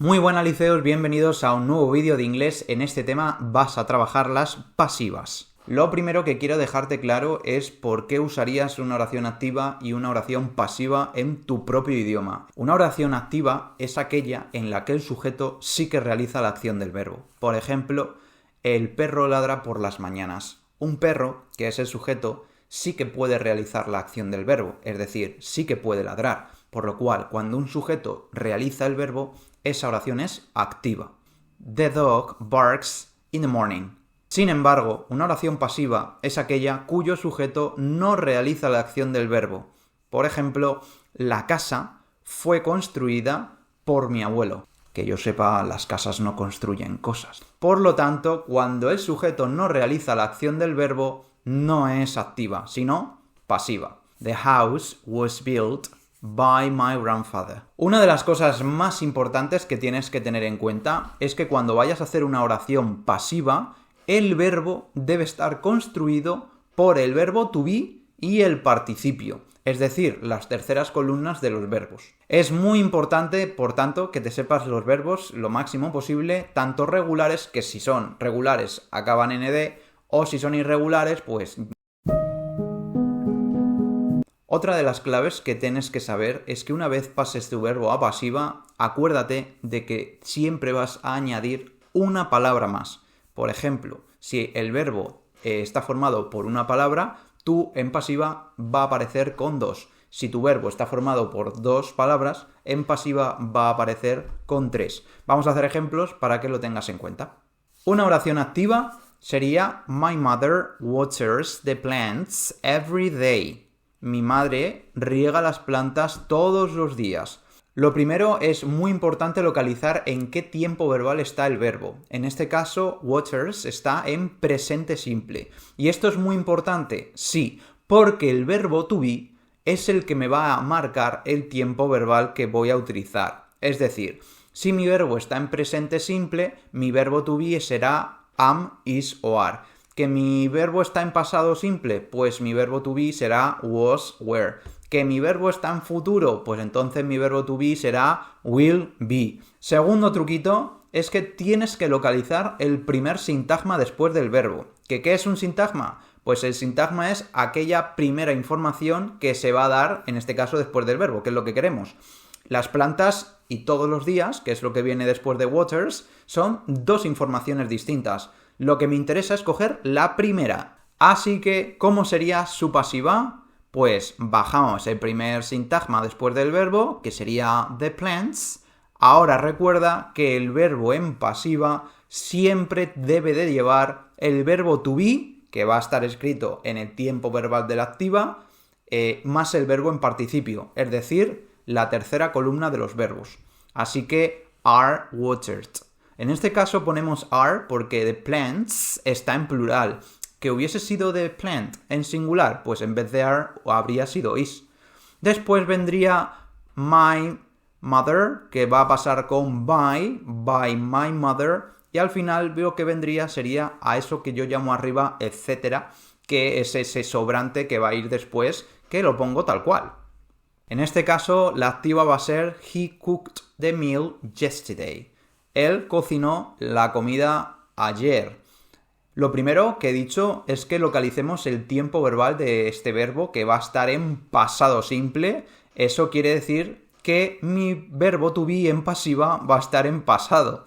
Muy buenas liceos, bienvenidos a un nuevo vídeo de inglés. En este tema vas a trabajar las pasivas. Lo primero que quiero dejarte claro es por qué usarías una oración activa y una oración pasiva en tu propio idioma. Una oración activa es aquella en la que el sujeto sí que realiza la acción del verbo. Por ejemplo, el perro ladra por las mañanas. Un perro, que es el sujeto, sí que puede realizar la acción del verbo, es decir, sí que puede ladrar. Por lo cual, cuando un sujeto realiza el verbo, esa oración es activa. The dog barks in the morning. Sin embargo, una oración pasiva es aquella cuyo sujeto no realiza la acción del verbo. Por ejemplo, la casa fue construida por mi abuelo. Que yo sepa, las casas no construyen cosas. Por lo tanto, cuando el sujeto no realiza la acción del verbo, no es activa, sino pasiva. The house was built by my grandfather. Una de las cosas más importantes que tienes que tener en cuenta es que cuando vayas a hacer una oración pasiva, el verbo debe estar construido por el verbo to be y el participio, es decir, las terceras columnas de los verbos. Es muy importante, por tanto, que te sepas los verbos lo máximo posible, tanto regulares, que si son regulares acaban en ed, o si son irregulares, pues... Otra de las claves que tienes que saber es que una vez pases tu verbo a pasiva, acuérdate de que siempre vas a añadir una palabra más. Por ejemplo, si el verbo está formado por una palabra, tú en pasiva va a aparecer con dos. Si tu verbo está formado por dos palabras, en pasiva va a aparecer con tres. Vamos a hacer ejemplos para que lo tengas en cuenta. Una oración activa sería My mother waters the plants every day. Mi madre riega las plantas todos los días. Lo primero es muy importante localizar en qué tiempo verbal está el verbo. En este caso, waters está en presente simple. ¿Y esto es muy importante? Sí, porque el verbo to be es el que me va a marcar el tiempo verbal que voy a utilizar. Es decir, si mi verbo está en presente simple, mi verbo to be será am, is o are. ¿Que mi verbo está en pasado simple? Pues mi verbo to be será was, were. ¿Que mi verbo está en futuro? Pues entonces mi verbo to be será will be. Segundo truquito es que tienes que localizar el primer sintagma después del verbo. ¿Qué es un sintagma? Pues el sintagma es aquella primera información que se va a dar, en este caso, después del verbo, que es lo que queremos. Las plantas y todos los días, que es lo que viene después de waters, son dos informaciones distintas. Lo que me interesa es coger la primera. Así que, ¿cómo sería su pasiva? Pues bajamos el primer sintagma después del verbo, que sería the plants. Ahora recuerda que el verbo en pasiva siempre debe de llevar el verbo to be, que va a estar escrito en el tiempo verbal de la activa, más el verbo en participio, es decir, la tercera columna de los verbos. Así que are watered. En este caso ponemos are porque the plants está en plural. ¿Que hubiese sido the plant en singular? Pues en vez de are habría sido is. Después vendría my mother, que va a pasar con by my mother. Y al final lo que vendría sería a eso que yo llamo arriba, etcétera, que es ese sobrante que va a ir después, que lo pongo tal cual. En este caso la activa va a ser he cooked the meal yesterday. Él cocinó la comida ayer. Lo primero que he dicho es que localicemos el tiempo verbal de este verbo, que va a estar en pasado simple. Eso quiere decir que mi verbo to be en pasiva va a estar en pasado.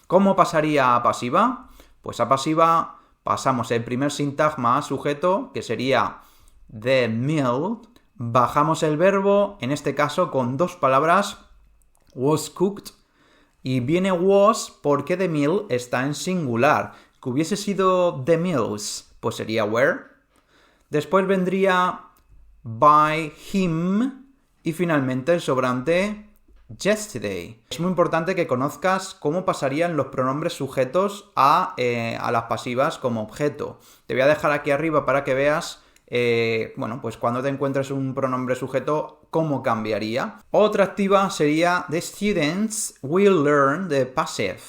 ¿Cómo pasaría a pasiva? Pues a pasiva pasamos el primer sintagma a sujeto, que sería the meal. Bajamos el verbo, en este caso con dos palabras, was cooked. Y viene was porque the meal está en singular. Que hubiese sido the meals, pues sería were. Después vendría by him. Y finalmente el sobrante yesterday. Es muy importante que conozcas cómo pasarían los pronombres sujetos a las pasivas como objeto. Te voy a dejar aquí arriba para que veas pues cuando te encuentres un pronombre sujeto, ¿cómo cambiaría? Otra activa sería the students will learn the passive.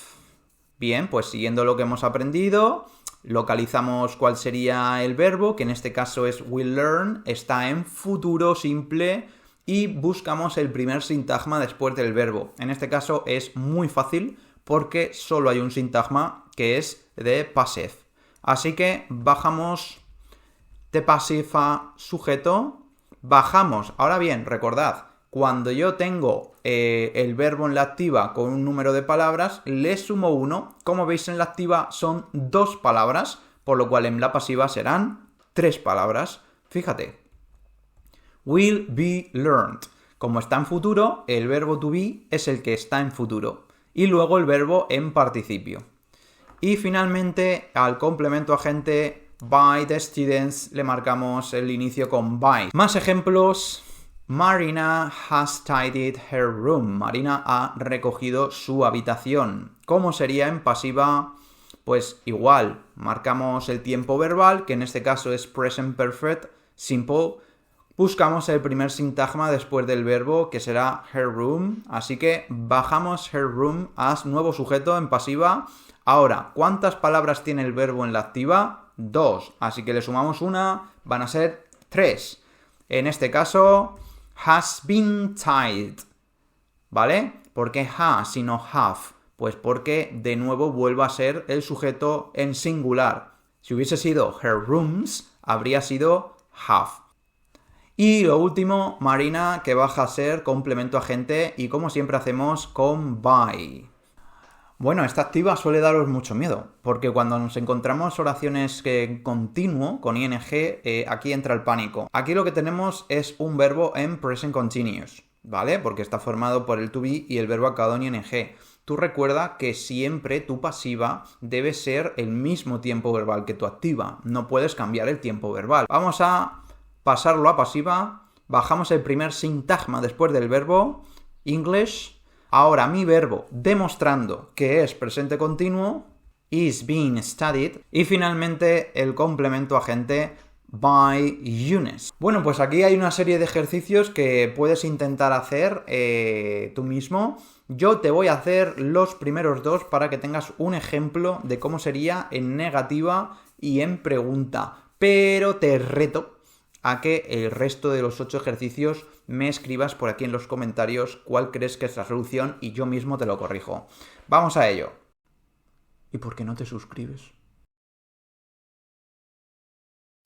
Bien, pues siguiendo lo que hemos aprendido, localizamos cuál sería el verbo, que en este caso es will learn, está en futuro simple y buscamos el primer sintagma después del verbo. En este caso es muy fácil porque solo hay un sintagma que es de passive. Así que bajamos de passive a sujeto, bajamos. Ahora bien, recordad, cuando yo tengo el verbo en la activa con un número de palabras, le sumo 1. Como veis, en la activa son 2 palabras, por lo cual en la pasiva serán 3 palabras. Fíjate. Will be learned. Como está en futuro, el verbo to be es el que está en futuro. Y luego el verbo en participio. Y finalmente, al complemento agente by the students le marcamos el inicio con by. Más ejemplos. Marina has tidied her room. Marina ha recogido su habitación. ¿Cómo sería en pasiva? Pues igual, marcamos el tiempo verbal, que en este caso es present perfect, simple. Buscamos el primer sintagma después del verbo, que será her room. Así que bajamos her room a nuevo sujeto en pasiva. Ahora, ¿cuántas palabras tiene el verbo en la activa? 2. Así que le sumamos una, van a ser 3. En este caso, has been tied. ¿Vale? ¿Por qué has y no have? Pues porque de nuevo vuelve a ser el sujeto en singular. Si hubiese sido her rooms, habría sido have. Y lo último, Marina, que baja a ser complemento agente y como siempre hacemos con by. Bueno, esta activa suele daros mucho miedo, porque cuando nos encontramos oraciones en continuo, con ing, aquí entra el pánico. Aquí lo que tenemos es un verbo en present continuous, ¿vale? Porque está formado por el to be y el verbo acabado en ing. Tú recuerda que siempre tu pasiva debe ser el mismo tiempo verbal que tu activa. No puedes cambiar el tiempo verbal. Vamos a pasarlo a pasiva. Bajamos el primer sintagma después del verbo English. Ahora mi verbo demostrando que es presente continuo is being studied. Y finalmente el complemento agente by Eunice. Bueno, pues aquí hay una serie de ejercicios que puedes intentar hacer tú mismo. Yo te voy a hacer los primeros 2 para que tengas un ejemplo de cómo sería en negativa y en pregunta. Pero te reto a que el resto de los 8 ejercicios me escribas por aquí en los comentarios cuál crees que es la solución y yo mismo te lo corrijo. Vamos a ello. ¿Y por qué no te suscribes?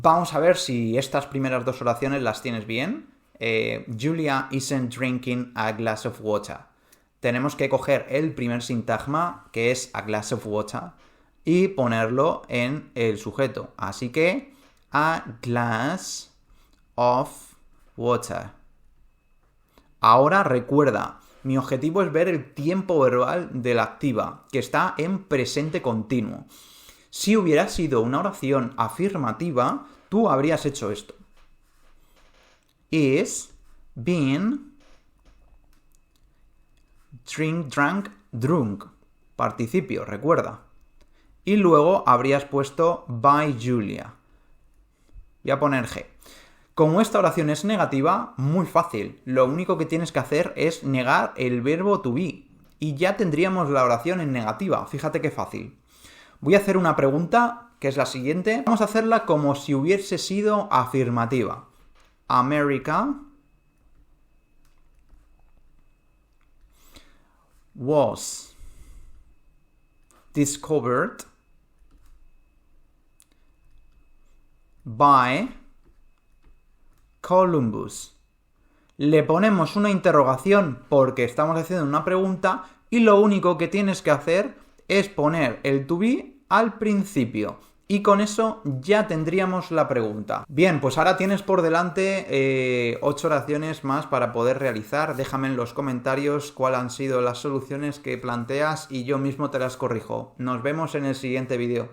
Vamos a ver si estas primeras 2 oraciones las tienes bien. Julia isn't drinking a glass of water. Tenemos que coger el primer sintagma, que es a glass of water, y ponerlo en el sujeto. Así que, a glass of water. Ahora recuerda, mi objetivo es ver el tiempo verbal de la activa, que está en presente continuo. Si hubiera sido una oración afirmativa, tú habrías hecho esto. Is been drank, drunk. Participio, recuerda. Y luego habrías puesto by Julia. Voy a poner G. Como esta oración es negativa, muy fácil. Lo único que tienes que hacer es negar el verbo to be. Y ya tendríamos la oración en negativa. Fíjate qué fácil. Voy a hacer una pregunta, que es la siguiente. Vamos a hacerla como si hubiese sido afirmativa. America was discovered by Columbus. Le ponemos una interrogación porque estamos haciendo una pregunta y lo único que tienes que hacer es poner el to be al principio. Y con eso ya tendríamos la pregunta. Bien, pues ahora tienes por delante 8 oraciones más para poder realizar. Déjame en los comentarios cuáles han sido las soluciones que planteas y yo mismo te las corrijo. Nos vemos en el siguiente vídeo.